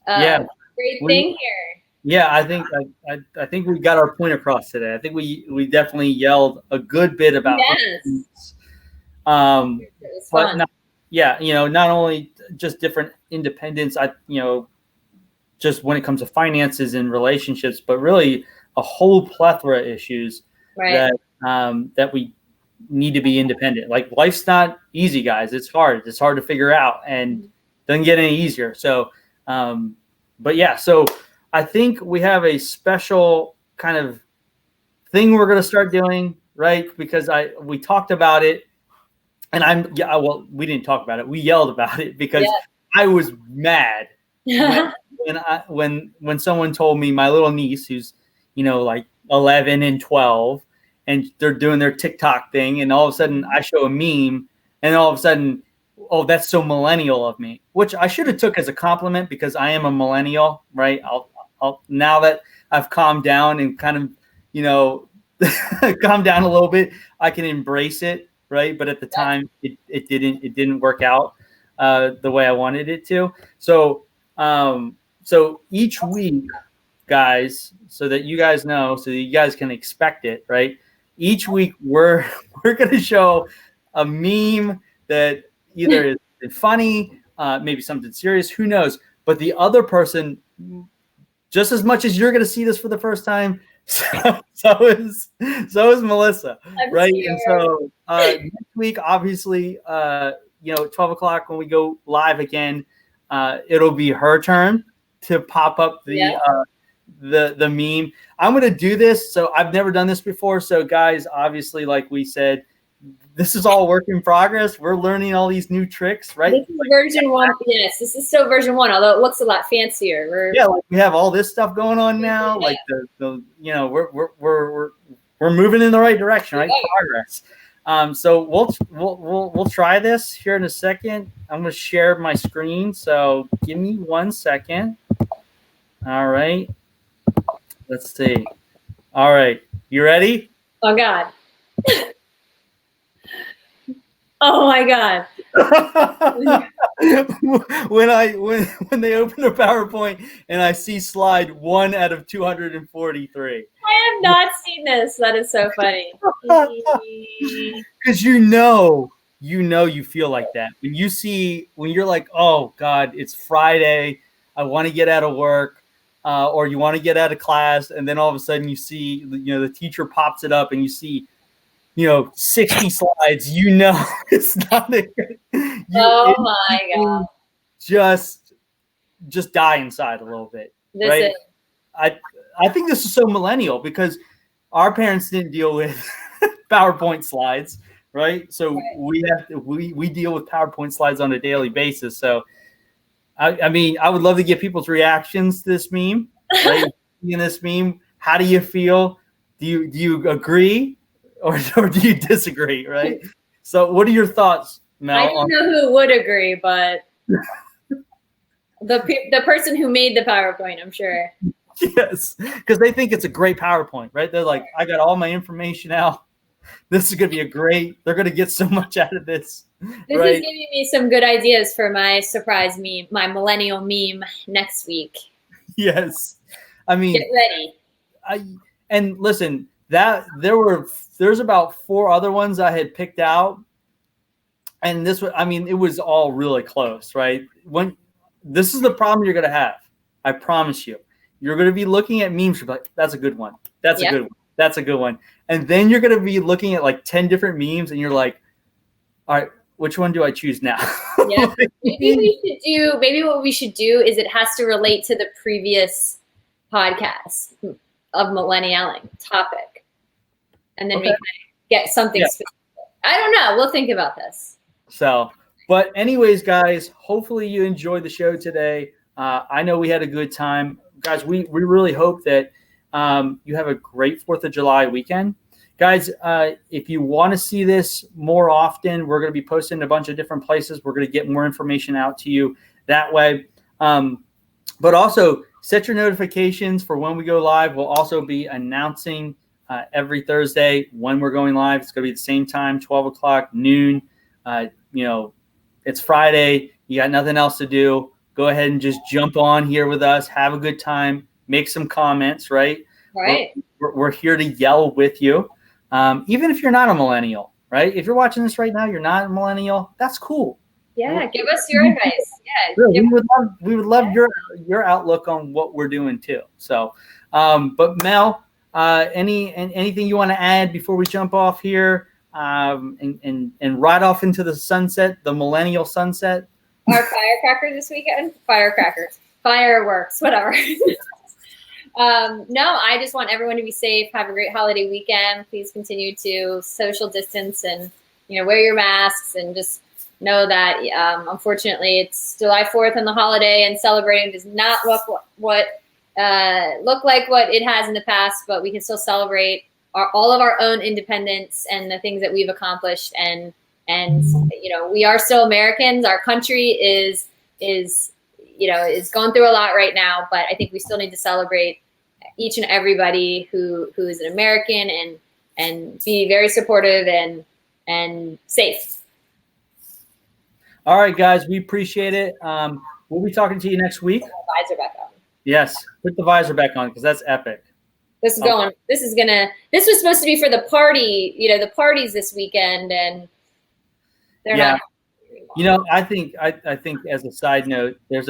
great thing here. Yeah, I think we got our point across today. I think we definitely yelled a good bit about yes. It was fun. Not only just different independence, just when it comes to finances and relationships, but really a whole plethora of issues that we need to be independent. Like life's not easy, guys. It's hard. It's hard to figure out and doesn't get any easier. So, so I think we have a special kind of thing we're going to start doing, right? Because we talked about it and we didn't talk about it. We yelled about it because I was mad when someone told me, my little niece, who's, like 11 and 12, and they're doing their TikTok thing, and all of a sudden I show a meme, and all of a sudden, oh, that's so millennial of me, which I should have took as a compliment because I am a millennial, right? I'll now that I've calmed down and kind of, calmed down a little bit, I can embrace it, right? But at the time, it didn't work out the way I wanted it to. So each week, guys, so that you guys know, so that you guys can expect it, right? Each week we're going to show a meme that either is funny, maybe something serious, who knows? But the other person, just as much as you're going to see this for the first time, so is Melissa, right? Scared. And so next week, obviously, 12 o'clock when we go live again, it'll be her turn to pop up the meme. I'm going to do this. So I've never done this before. So guys, obviously, like we said, this is all work in progress. We're learning all these new tricks, right? This is version 1. Yes, this is still version 1, although it looks a lot fancier. We have all this stuff going on now. Like we're moving in the right direction, right? Progress. So we'll try this here in a second. I'm going to share my screen. So give me 1 second. All right. Let's see. All right. You ready? Oh God. Oh my God. when they open the PowerPoint and I see slide 1 out of 243. I have not seen this. That is so funny. Because you feel like that when you're like, oh God, it's Friday, I want to get out of work, or you want to get out of class, and then all of a sudden you see, the teacher pops it up and you see 60 slides, it's not a Oh my God. Just die inside a little bit. This right? is I think this is so millennial because our parents didn't deal with PowerPoint slides, right? So we deal with PowerPoint slides on a daily basis. So I mean, I would love to get people's reactions to this meme, right? In this meme, how do you feel? Do you agree? Or do you disagree, right? So what are your thoughts, Mel? I don't know who would agree, but the person who made the PowerPoint, I'm sure. Yes, because they think it's a great PowerPoint, right? They're like, I got all my information out. This is going to be they're going to get so much out of this. This is giving me some good ideas for my surprise meme, my millennial meme next week. Yes. I mean, get ready. And listen, there's about 4 other ones I had picked out. And it was all really close, right? This is the problem you're going to have. I promise you. You're going to be looking at memes. You're like, that's a good one. That's a good one. That's a good one. And then you're going to be looking at like 10 different memes and you're like, all right, which one do I choose now? Yeah. Maybe what we should do is it has to relate to the previous podcast of millennialing topic. And then we can get something specific. I don't know. We'll think about this. So, but anyways, guys, hopefully you enjoyed the show today. I know we had a good time. Guys, we really hope that you have a great 4th of July weekend. Guys, if you want to see this more often, we're going to be posting a bunch of different places. We're going to get more information out to you that way. But also, set your notifications for when we go live. We'll also be announcing every Thursday when we're going live. It's going to be the same time, 12 o'clock, noon. It's Friday. You got nothing else to do. Go ahead and just jump on here with us. Have a good time. Make some comments, right? Right. We're here to yell with you. Even if you're not a millennial, right? If you're watching this right now, you're not a millennial. That's cool. Yeah, give us your advice. Yeah, we would love your outlook on what we're doing too. So, but Mel, anything you want to add before we jump off here and ride off into the sunset, the millennial sunset? Our firecrackers this weekend? Fireworks, whatever. No, I just want everyone to be safe. Have a great holiday weekend. Please continue to social distance and, wear your masks and just know that, unfortunately, it's July 4th and the holiday, and celebrating does not look like what it has in the past, but we can still celebrate all of our own independence and the things that we've accomplished. And we are still Americans. Our country is going through a lot right now, but I think we still need to celebrate each and everybody who is an American and be very supportive and safe. All right, guys, we appreciate it. We'll be talking to you next week. Visor back on. Yes, put the visor back on because that's epic. This was supposed to be for the party, the parties this weekend, and they're not. I think as a side note, there's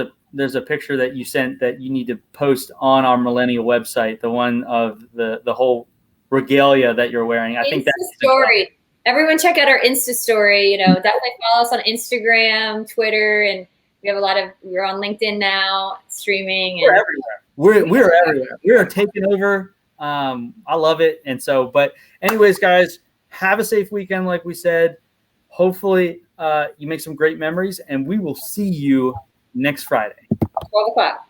a picture that you sent that you need to post on our millennial website, the one of the whole regalia that you're wearing. I think that's story. Everyone check out our Insta story. Definitely follow us on Instagram, Twitter, and we have we're on LinkedIn now, streaming. We're everywhere. We're everywhere. We are taking over. I love it. And so, but anyways, guys, have a safe weekend. Like we said, hopefully you make some great memories, and we will see you next Friday. 12 o'clock.